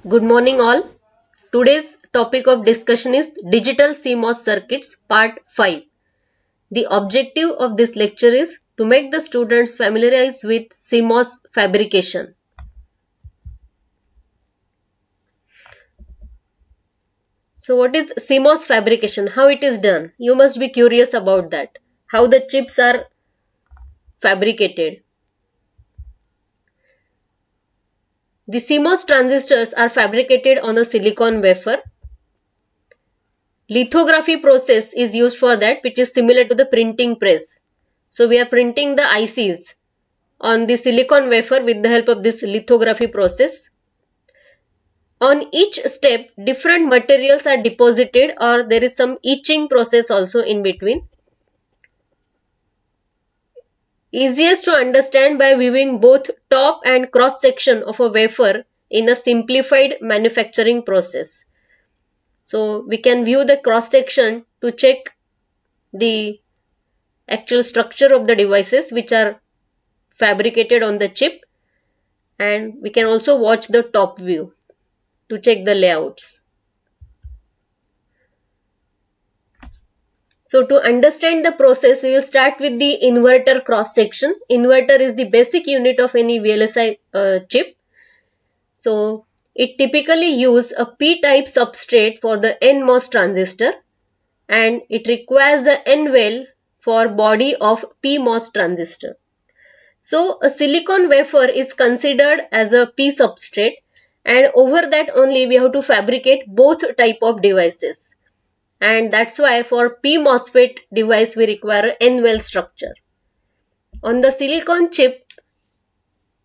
Good morning all. Today's topic of discussion is Digital CMOS Circuits Part 5. The objective of this lecture is to make the students familiarize with CMOS fabrication. So what is CMOS fabrication? How it is done? You must be curious about that. How the chips are fabricated. The CMOS transistors are fabricated on a silicon wafer. Lithography process is used for that, which is similar to the printing press. So we are printing the ICs on the silicon wafer with the help of this lithography process. On each step, different materials are deposited, or there is some etching process also in between. Easiest to understand by viewing both top and cross section of a wafer in a simplified manufacturing process. So we can view the cross section to check the actual structure of the devices which are fabricated on the chip, and we can also watch the top view to check the layouts. So to understand the process, we will start with the inverter cross section. Inverter is the basic unit of any VLSI chip. So it typically uses a p-type substrate for the NMOS transistor, and it requires the N-well for body of PMOS transistor. So a silicon wafer is considered as a P substrate, and over that only we have to fabricate both type of devices. And that's why for P MOSFET device we require N-well structure. On the silicon chip,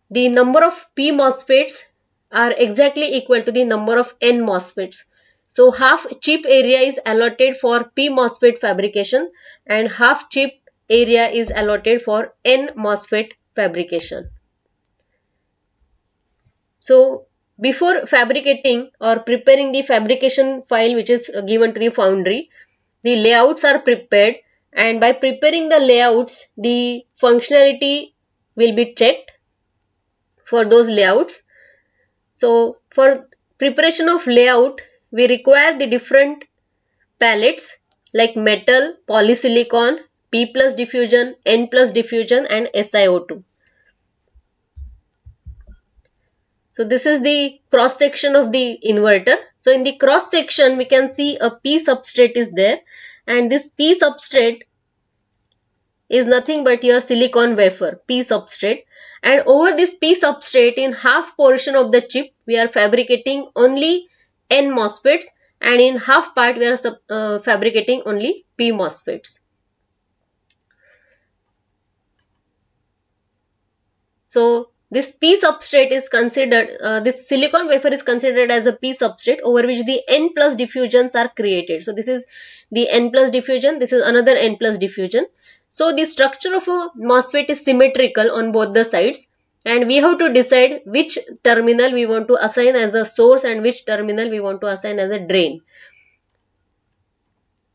the number of P MOSFETs are exactly equal to the number of N MOSFETs. So half chip area is allotted for P MOSFET fabrication and half chip area is allotted for N MOSFET fabrication. So before fabricating or preparing the fabrication file which is given to the foundry, the layouts are prepared, and by preparing the layouts, the functionality will be checked for those layouts. So for preparation of layout, we require the different palettes like metal, polysilicon, P plus diffusion, N plus diffusion and SiO2. So this is the cross section of the inverter. So in the cross section we can see a P substrate is there, and this P substrate is nothing but your silicon wafer, P substrate, and over this P substrate in half portion of the chip we are fabricating only N MOSFETs, and in half part we are fabricating only P MOSFETs. So this P substrate is considered, this silicon wafer is considered as a P substrate over which the N plus diffusions are created. So this is the N plus diffusion, this is another N plus diffusion. So the structure of a MOSFET is symmetrical on both the sides, and we have to decide which terminal we want to assign as a source and which terminal we want to assign as a drain.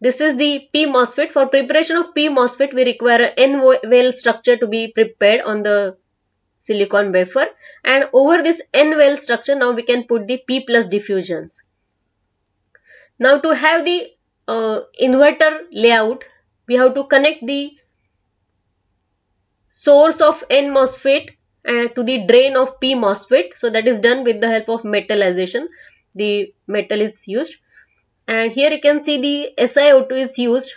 This is the P MOSFET. For preparation of P MOSFET, we require an N-well structure to be prepared on the silicon wafer, and over this N-well structure now we can put the P plus diffusions. Now to have the inverter layout, we have to connect the source of N MOSFET to the drain of P MOSFET. So that is done with the help of metallization. The metal is used, and here you can see the SiO2 is used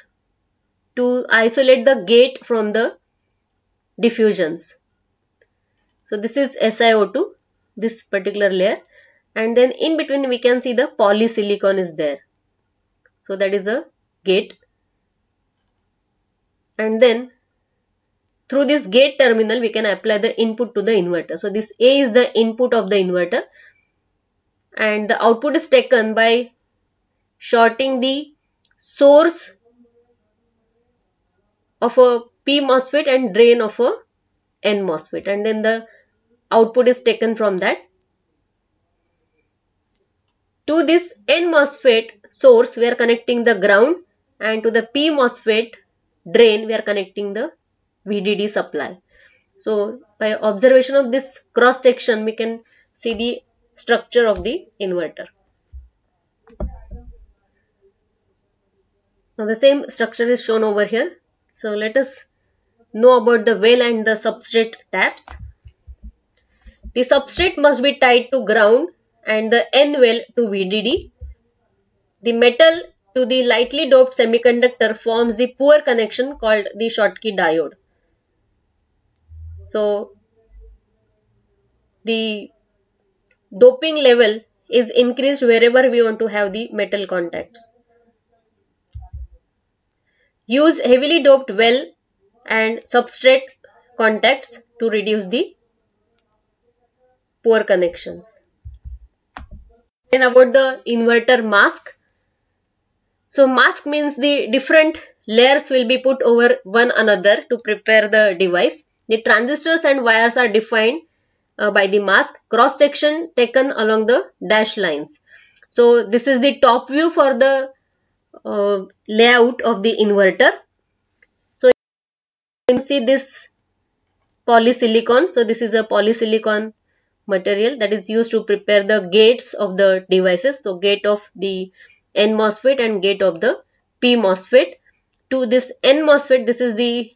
to isolate the gate from the diffusions. So this is SiO2, this particular layer, and then in between we can see the polysilicon is there. So that is a gate, and then through this gate terminal we can apply the input to the inverter. So this A is the input of the inverter, and the output is taken by shorting the source of a P MOSFET and drain of a N MOSFET, and then the output is taken from that. To this N MOSFET source we are connecting the ground, and to the P MOSFET drain we are connecting the VDD supply. So by observation of this cross section we can see the structure of the inverter. Now the same structure is shown over here. So let us know about the well and the substrate taps. The substrate must be tied to ground and the N well to VDD. The metal to the lightly doped semiconductor forms the poor connection called the Schottky diode. So the doping level is increased wherever we want to have the metal contacts. Use heavily doped well and substrate contacts to reduce the poor connections. Then about the inverter mask. So mask means the different layers will be put over one another to prepare the device. The transistors and wires are defined by the mask. Cross section taken along the dashed lines. So this is the top view for the layout of the inverter. So you can see this polysilicon. So this is a polysilicon material that is used to prepare the gates of the devices. So gate of the N MOSFET and gate of the P MOSFET. To this N MOSFET, this is the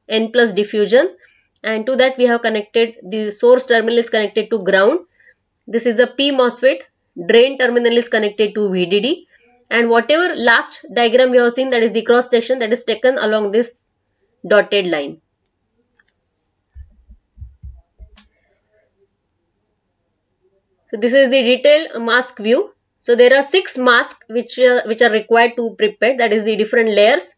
N plus diffusion, and to that we have connected the source terminal is connected to ground. This is a P MOSFET, drain terminal is connected to VDD, and whatever last diagram we have seen, that is the cross section, that is taken along this dotted line. So this is the detailed mask view. So there are 6 masks which are required to prepare, that is the different layers.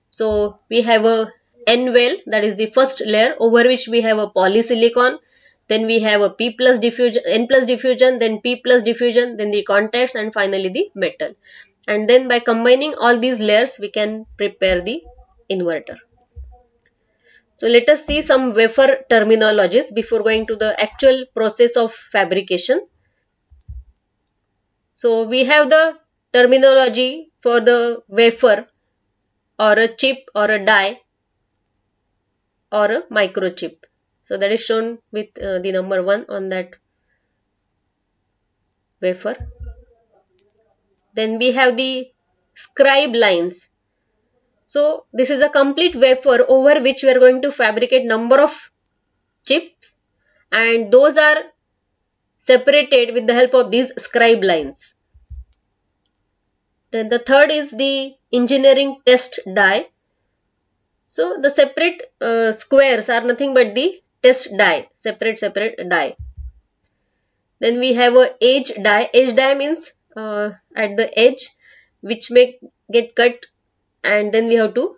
So we have a N well, that is the first layer, over which we have a polysilicon. Then we have a P plus diffusion, N plus diffusion, then P plus diffusion, then the contacts, and finally the metal. And then by combining all these layers, we can prepare the inverter. So let us see some wafer terminologies before going to the actual process of fabrication. So we have the terminology for the wafer or a chip or a die or a microchip. So that is shown with the number 1 on that wafer. Then we have the scribe lines. So this is a complete wafer over which we are going to fabricate number of chips, and those are separated with the help of these scribe lines. Then the third is the engineering test die. So the separate squares are nothing but the test die, separate die. Then we have a edge die. Edge die means at the edge which may get cut, and then we have to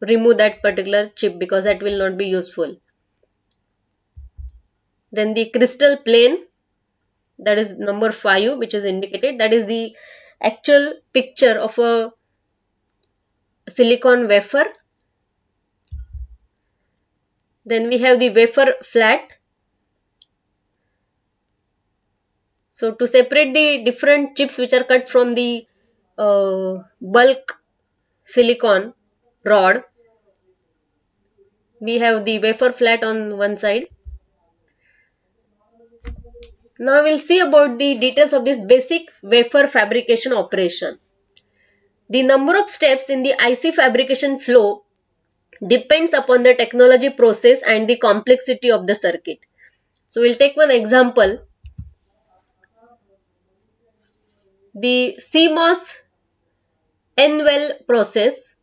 remove that particular chip because that will not be useful. Then the crystal plane, that is number 5 which is indicated, that is the actual picture of a silicon wafer. Then we have the wafer flat. So to separate the different chips which are cut from the bulk silicon rod, we have the wafer flat on one side. Now we'll see about the details of this basic wafer fabrication operation. The number of steps in the IC fabrication flow depends upon the technology, process, and the complexity of the circuit. So we'll take one example. The CMOS N-well process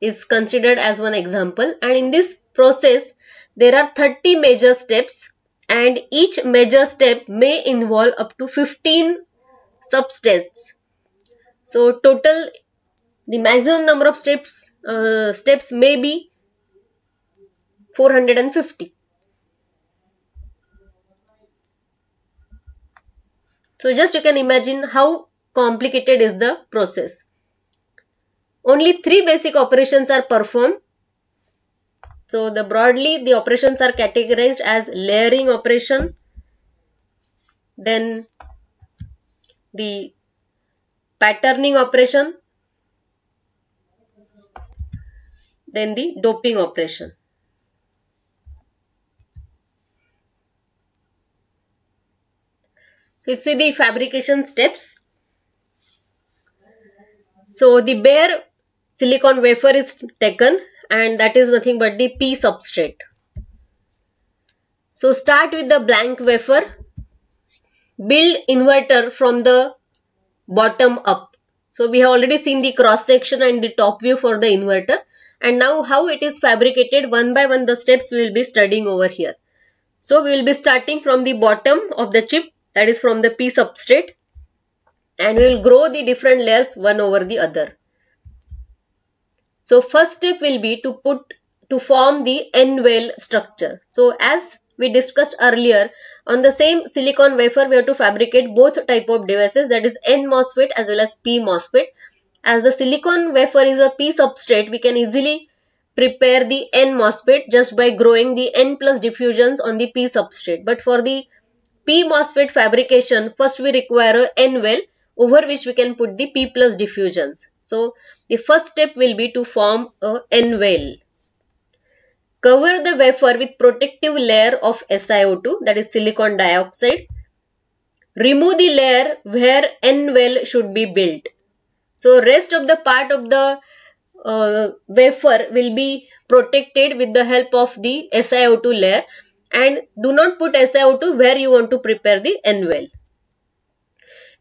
is considered as one example, and in this process there are 30 major steps, and each major step may involve up to 15 substeps. So total the maximum number of steps may be 450. So just you can imagine how complicated is the process. Only 3 basic operations are performed. So broadly the operations are categorized as layering operation, then the patterning operation, then the doping operation. So you see the fabrication steps. So the bare silicon wafer is taken, and that is nothing but the P substrate. So start with the blank wafer. Build inverter from the bottom up. So we have already seen the cross section and the top view for the inverter, and now how it is fabricated, one by one the steps we will be studying over here. So we will be starting from the bottom of the chip, that is from the P substrate, and we will grow the different layers one over the other. So first step will be to form the N-well structure. So as we discussed earlier, on the same silicon wafer we have to fabricate both type of devices, that is N MOSFET as well as P MOSFET. As the silicon wafer is a P substrate, we can easily prepare the N MOSFET just by growing the N plus diffusions on the P substrate. But for the P MOSFET fabrication, first we require a N-well over which we can put the P plus diffusions. So the first step will be to form a N-well. Cover the wafer with protective layer of SiO2, that is silicon dioxide. Remove the layer where N-well should be built. So rest of the part of the wafer will be protected with the help of the SiO2 layer, and do not put SiO2 where you want to prepare the N-well.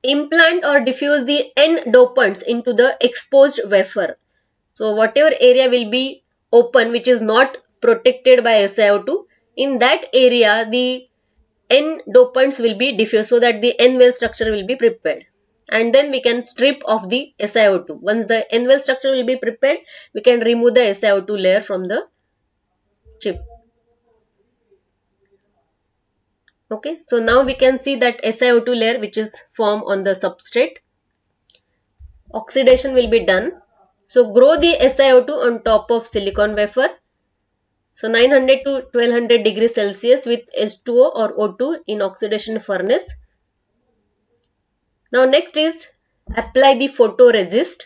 Implant or diffuse the N dopants into the exposed wafer. So whatever area will be open which is not protected by SiO2, in that area the N dopants will be diffused so that the N-well structure will be prepared. And then we can strip off the SiO2. Once the N-well structure will be prepared, we can remove the SiO2 layer from the chip. Okay, so now we can see that SiO2 layer which is formed on the substrate. Oxidation will be done. So grow the SiO2 on top of silicon wafer. So 900 to 1200 degrees Celsius with H2O or O2 in oxidation furnace. Now next is apply the photoresist.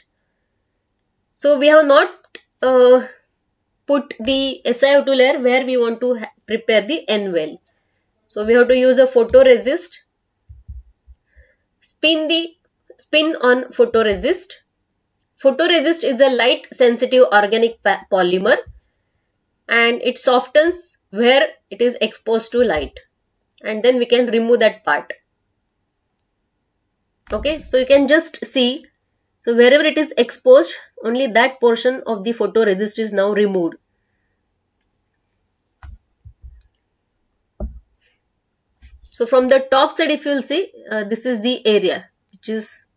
So we have not put the SiO2 layer where we want to prepare the N-well. So we have to use a photoresist. Spin on photoresist. Photoresist is a light sensitive organic polymer, and it softens where it is exposed to light, and then we can remove that part. Okay, so you can just see, so wherever it is exposed, only that portion of the photoresist is now removed. So from the top side, if you will see, this is the area which is.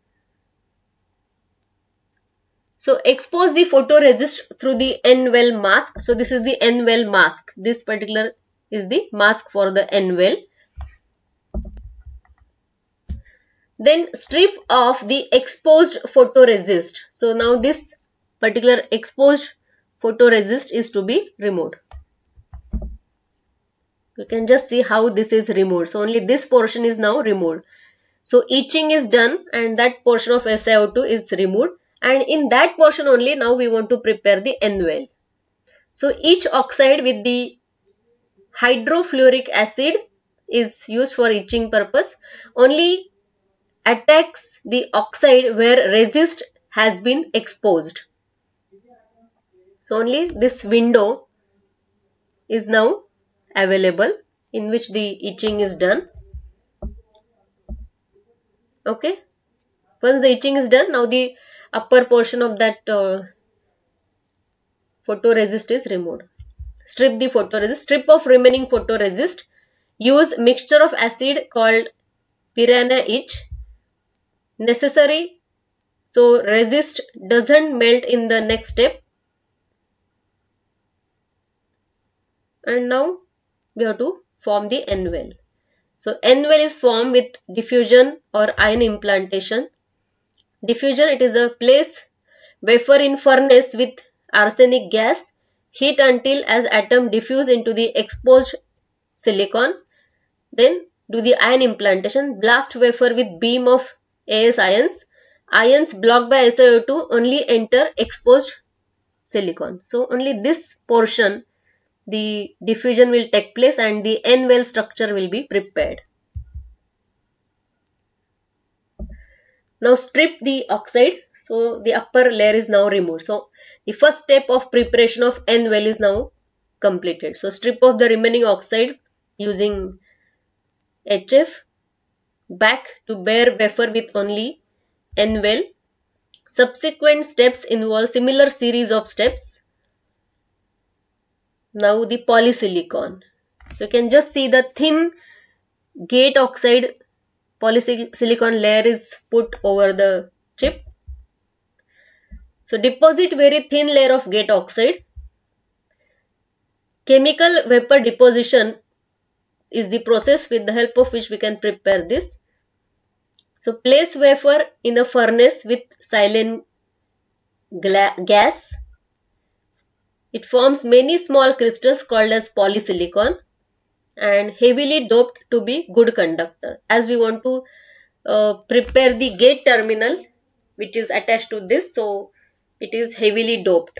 So expose the photoresist through the N-well mask. So this is the N-well mask. This particular is the mask for the N-well. Then strip off the exposed photoresist. So now this particular exposed photoresist is to be removed. You can just see how this is removed. So only this portion is now removed. So etching is done and that portion of SiO2 is removed. And in that portion only now we want to prepare the N-well. So each oxide with the hydrofluoric acid is used for etching purpose. Only attacks the oxide where resist has been exposed. So only this window is now available in which the etching is done. Okay. Once the etching is done, now the upper portion of that photoresist is removed. Strip the photoresist. Strip off remaining photoresist. Use mixture of acid called Piranha etch. Necessary. So resist doesn't melt in the next step. And now we have to form the N-well. So N-well is formed with diffusion or ion implantation. Diffusion, it is a place wafer in furnace with arsenic gas. Heat until as atom diffuse into the exposed silicon. Then do the ion implantation. Blast wafer with beam of AS ions. Ions blocked by SiO2 only enter exposed silicon. So only this portion the diffusion will take place and the N-well structure will be prepared. Now strip the oxide. So the upper layer is now removed. So the first step of preparation of N well is now completed. So strip off the remaining oxide using HF. Back to bare wafer with only N well. Subsequent steps involve similar series of steps. Now the polysilicon. So you can just see the thin gate oxide polysilicon layer is put over the chip. So deposit very thin layer of gate oxide. Chemical vapor deposition is the process with the help of which we can prepare this. So place wafer in a furnace with silane gas. It forms many small crystals called as polysilicon and heavily doped to be good conductor. As we want to prepare the gate terminal which is attached to this, so it is heavily doped.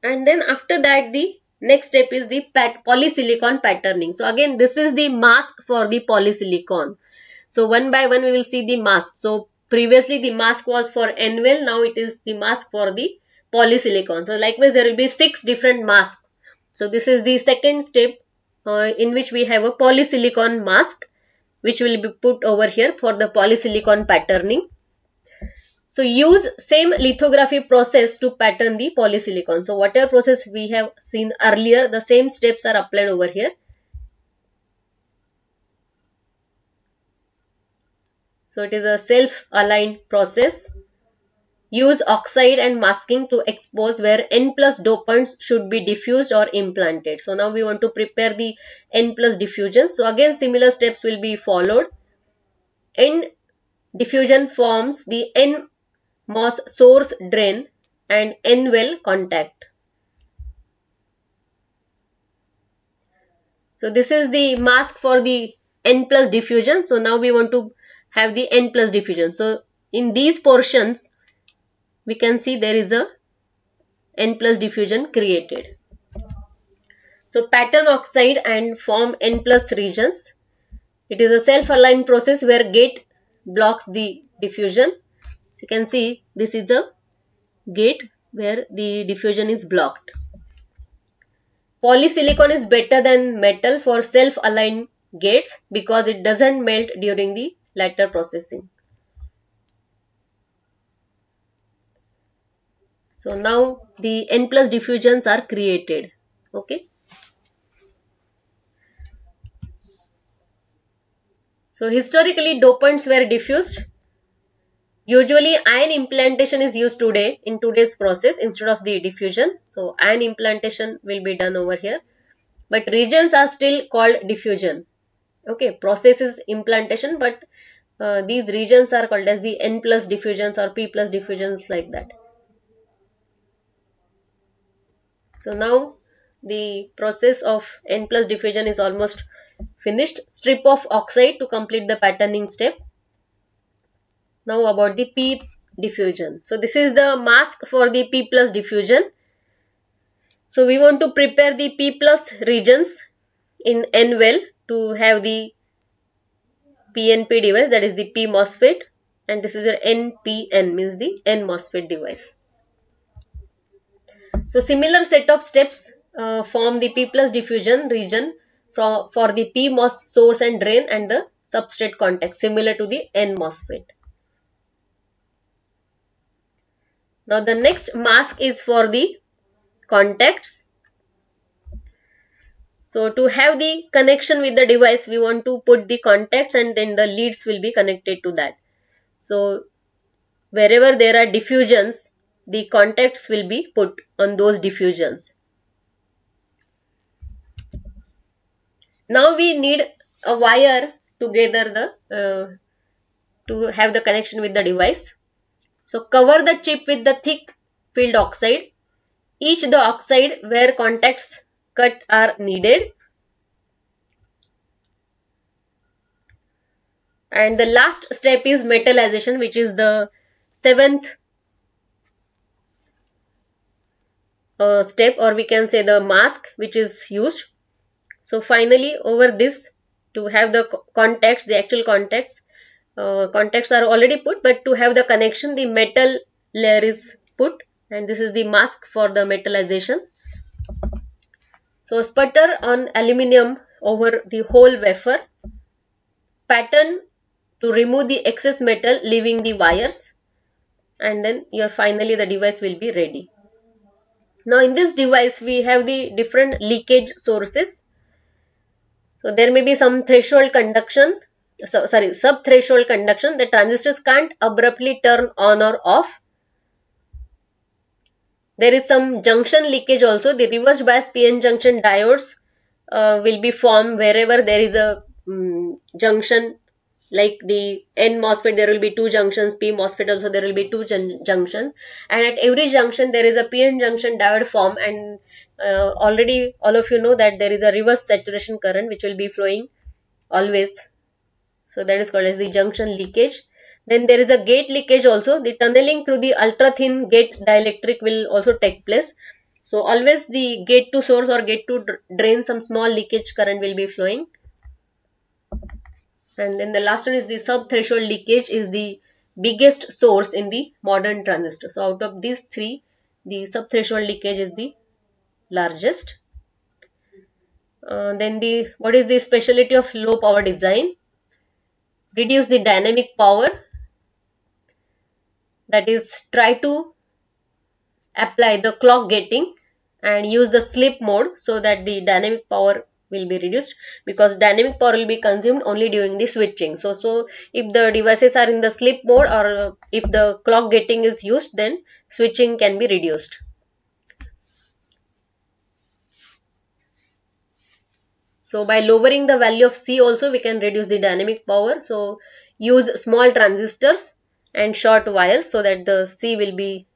And then after that the next step is the polysilicon patterning. So again this is the mask for the polysilicon. So one by one we will see the mask. So previously the mask was for N well, now it is the mask for the polysilicon. So likewise there will be 6 different masks. So this is the second step in which we have a polysilicon mask which will be put over here for the polysilicon patterning. So use same lithography process to pattern the polysilicon. So whatever process we have seen earlier, the same steps are applied over here. So it is a self-aligned process. Use oxide and masking to expose where N plus dopants should be diffused or implanted. So now we want to prepare the N plus diffusion. So again similar steps will be followed. N diffusion forms the NMOS source drain and N well contact. So this is the mask for the N plus diffusion. So now we want to have the N plus diffusion. So in these portions we can see there is a N plus diffusion created. So pattern oxide and form N plus regions. It is a self-aligned process where gate blocks the diffusion. So you can see this is a gate where the diffusion is blocked. Polysilicon is better than metal for self-aligned gates because it doesn't melt during the latter processing. So now the N plus diffusions are created. Okay. So historically dopants were diffused. Usually ion implantation is used today in today's process instead of the diffusion. So ion implantation will be done over here. But regions are still called diffusion. Okay, process is implantation, but these regions are called as the N plus diffusions or P plus diffusions, like that. So now the process of N plus diffusion is almost finished. Strip of oxide to complete the patterning step. Now about the P diffusion. So this is the mask for the P plus diffusion. So we want to prepare the P plus regions in N well to have the PNP device, that is the P MOSFET, and this is your NPN, means the N MOSFET device. So similar set of steps form the P plus diffusion region for the PMOS source and drain and the substrate contact, similar to the N MOSFET. Now the next mask is for the contacts. So to have the connection with the device, we want to put the contacts and then the leads will be connected to that. So wherever there are diffusions, the contacts will be put on those diffusions. Now we need a wire together to have the connection with the device. So cover the chip with the thick filled oxide. Each the oxide where contacts cut are needed. And the last step is metallization, which is the 7th step, or we can say the mask which is used. So finally over this to have the contacts, the actual contacts. Contacts are already put, but to have the connection, the metal layer is put, and this is the mask for the metallization. So sputter on aluminium over the whole wafer, pattern to remove the excess metal, leaving the wires, and then finally the device will be ready. Now in this device we have the different leakage sources. So there may be some threshold conduction, sub-threshold conduction. The transistors can't abruptly turn on or off. There is some junction leakage also. The reverse bias PN junction diodes will be formed wherever there is a junction. Like the N MOSFET, there will be 2 junctions, P MOSFET also there will be 2 junctions, and at every junction there is a PN junction diode form, and already all of you know that there is a reverse saturation current which will be flowing always. So that is called as the junction leakage. Then there is a gate leakage also. The tunneling through the ultra thin gate dielectric will also take place. So always the gate to source or gate to drain, some small leakage current will be flowing. And then the last one is the sub-threshold leakage, is the biggest source in the modern transistor. So out of these 3, the sub-threshold leakage is the largest. Then what is the specialty of low power design? Reduce the dynamic power, that is try to apply the clock gating and use the sleep mode so that the dynamic power will be reduced, because dynamic power will be consumed only during the switching. So if the devices are in the sleep mode, or if the clock gating is used, then switching can be reduced. So by lowering the value of C also we can reduce the dynamic power. So use small transistors and short wires so that the C will be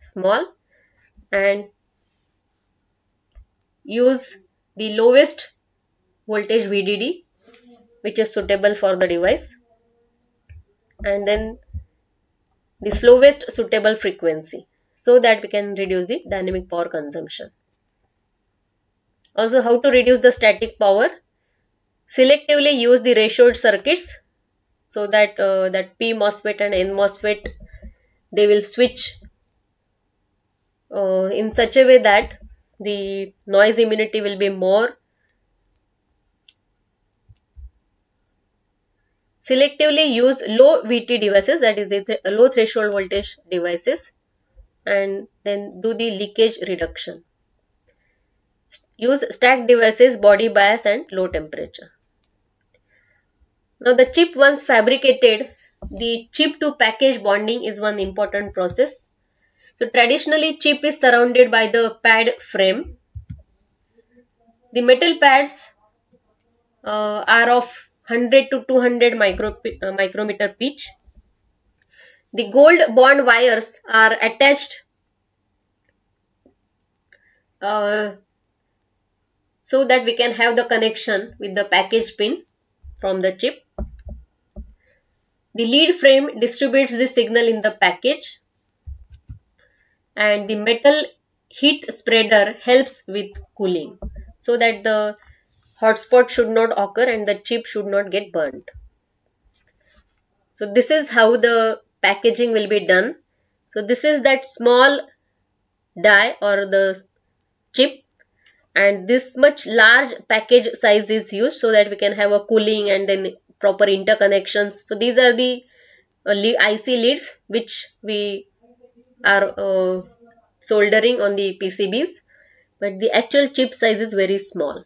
small, and use the lowest voltage VDD which is suitable for the device, and then the slowest suitable frequency, so that we can reduce the dynamic power consumption. Also, how to reduce the static power? Selectively use the ratioed circuits, so that that P MOSFET and N MOSFET, they will switch in such a way that the noise immunity will be more. Selectively use low VT devices, that is a low threshold voltage devices, and then do the leakage reduction. Use stacked devices, body bias and low temperature. Now the chip once fabricated, the chip to package bonding is one important process. So traditionally chip is surrounded by the pad frame. The metal pads are of 100 to 200 micrometer pitch. The gold bond wires are attached so that we can have the connection with the package pin from the chip. The lead frame distributes the signal in the package, and the metal heat spreader helps with cooling, so that the hotspot should not occur and the chip should not get burnt. So this is how the packaging will be done. So this is that small die or the chip, and this much large package size is used so that we can have a cooling and then proper interconnections. So these are the IC leads which we are soldering on the PCBs, but the actual chip size is very small.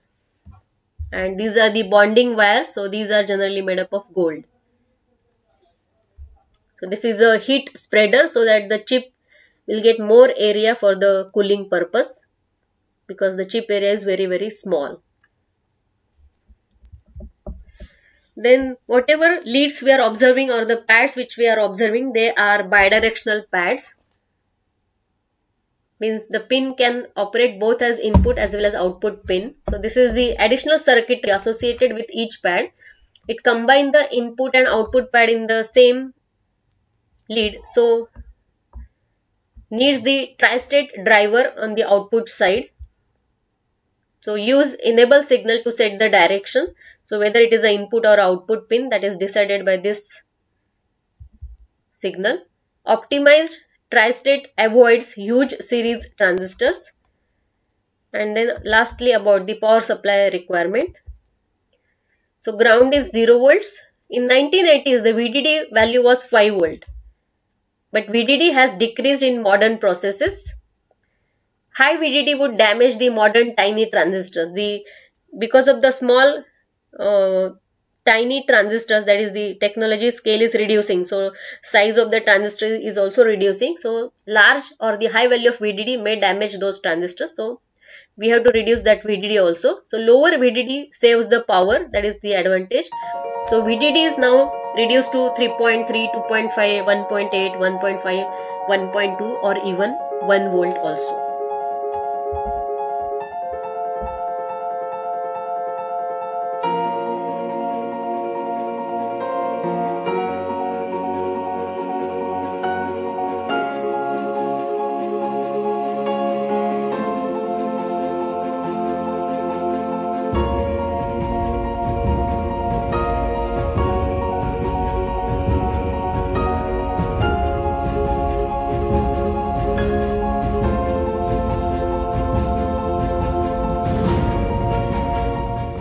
And these are the bonding wires, so these are generally made up of gold. So this is a heat spreader so that the chip will get more area for the cooling purpose, because the chip area is very small. Then whatever leads we are observing, or the pads which we are observing, they are bidirectional pads. Means the pin can operate both as input as well as output pin. So this is the additional circuitry associated with each pad. It combines the input and output pad in the same lead. So needs the tri-state driver on the output side. So use enable signal to set the direction. So whether it is an input or output pin, that is decided by this signal. Optimized tri-state avoids huge series transistors. And then lastly about the power supply requirement. So ground is 0 volts. In 1980s the VDD value was 5 volt. But VDD has decreased in modern processes. High VDD would damage the modern tiny transistors. Because of the small tiny transistors, that is the technology scale is reducing. So size of the transistor is also reducing. So large or the high value of VDD may damage those transistors. So we have to reduce that VDD also. So lower VDD saves the power, that is the advantage. So VDD is now reduced to 3.3, 2.5, 1.8, 1.5, 1.2 or even 1 volt also.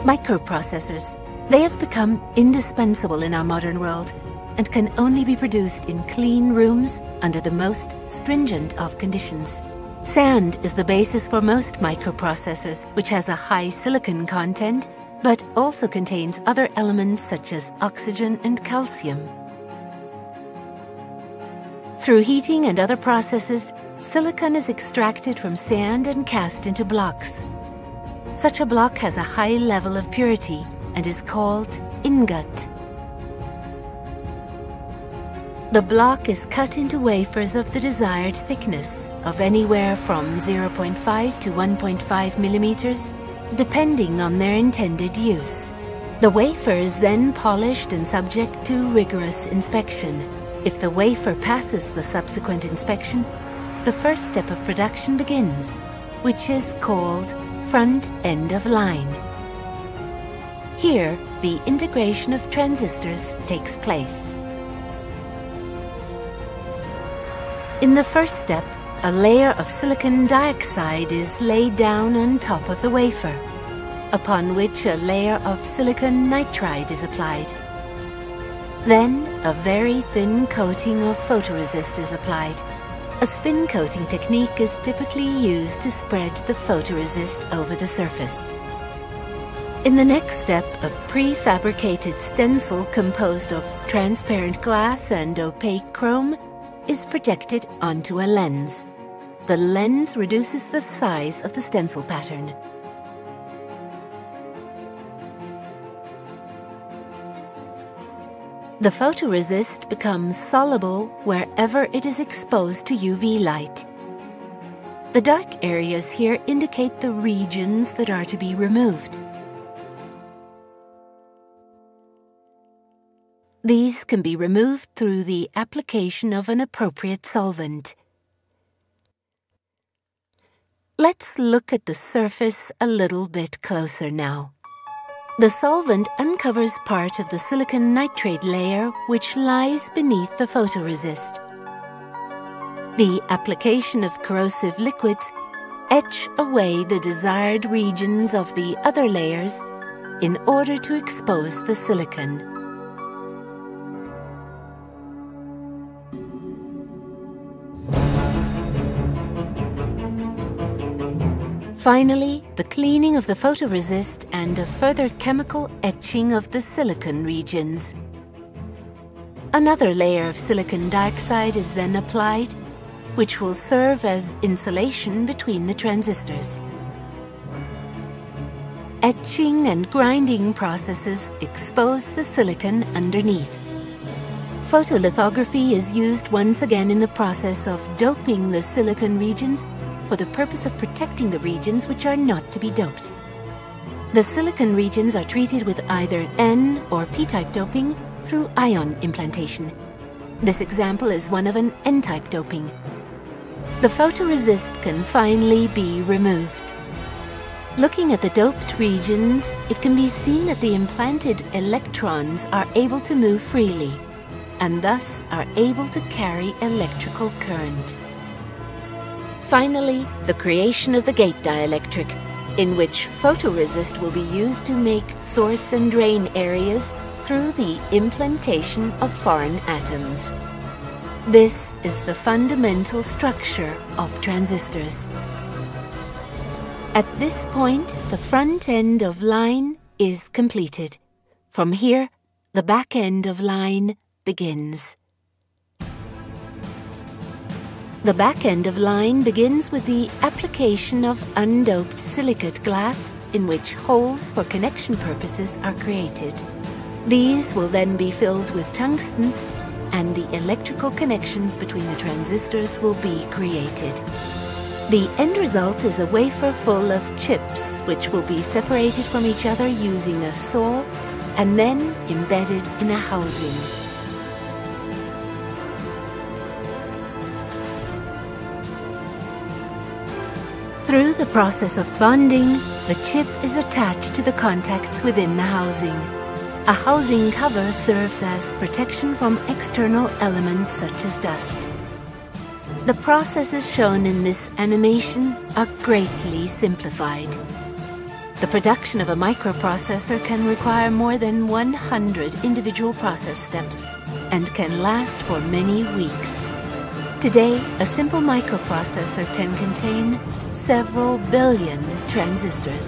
Microprocessors. They have become indispensable in our modern world and can only be produced in clean rooms under the most stringent of conditions. Sand is the basis for most microprocessors, which has a high silicon content, but also contains other elements such as oxygen and calcium. Through heating and other processes, silicon is extracted from sand and cast into blocks. Such a block has a high level of purity and is called ingot. The block is cut into wafers of the desired thickness of anywhere from 0.5 to 1.5 millimeters, depending on their intended use. The wafer is then polished and subject to rigorous inspection. If the wafer passes the subsequent inspection, the first step of production begins, which is called front end of line. Here, the integration of transistors takes place. In the first step, a layer of silicon dioxide is laid down on top of the wafer, upon which a layer of silicon nitride is applied. Then, a very thin coating of photoresist is applied. A spin coating technique is typically used to spread the photoresist over the surface. In the next step, a prefabricated stencil composed of transparent glass and opaque chrome is projected onto a lens. The lens reduces the size of the stencil pattern. The photoresist becomes soluble wherever it is exposed to UV light. The dark areas here indicate the regions that are to be removed. These can be removed through the application of an appropriate solvent. Let's look at the surface a little bit closer now. The solvent uncovers part of the silicon nitride layer which lies beneath the photoresist. The application of corrosive liquids etch away the desired regions of the other layers in order to expose the silicon. Finally, the cleaning of the photoresist and a further chemical etching of the silicon regions. Another layer of silicon dioxide is then applied, which will serve as insulation between the transistors. Etching and grinding processes expose the silicon underneath. Photolithography is used once again in the process of doping the silicon regions for the purpose of protecting the regions which are not to be doped. The silicon regions are treated with either N or P-type doping through ion implantation. This example is one of an N-type doping. The photoresist can finally be removed. Looking at the doped regions, it can be seen that the implanted electrons are able to move freely, and thus are able to carry electrical current. Finally, the creation of the gate dielectric, in which photoresist will be used to make source and drain areas through the implantation of foreign atoms. This is the fundamental structure of transistors. At this point, the front end of line is completed. From here, the back end of line begins. The back end of line begins with the application of undoped silicate glass in which holes for connection purposes are created. These will then be filled with tungsten, and the electrical connections between the transistors will be created. The end result is a wafer full of chips which will be separated from each other using a saw and then embedded in a housing. Through the process of bonding, the chip is attached to the contacts within the housing. A housing cover serves as protection from external elements such as dust. The processes shown in this animation are greatly simplified. The production of a microprocessor can require more than 100 individual process steps and can last for many weeks. Today, a simple microprocessor can contain several billion transistors.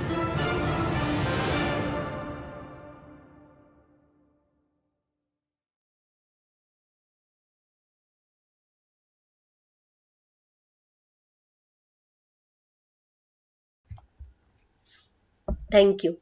Thank you.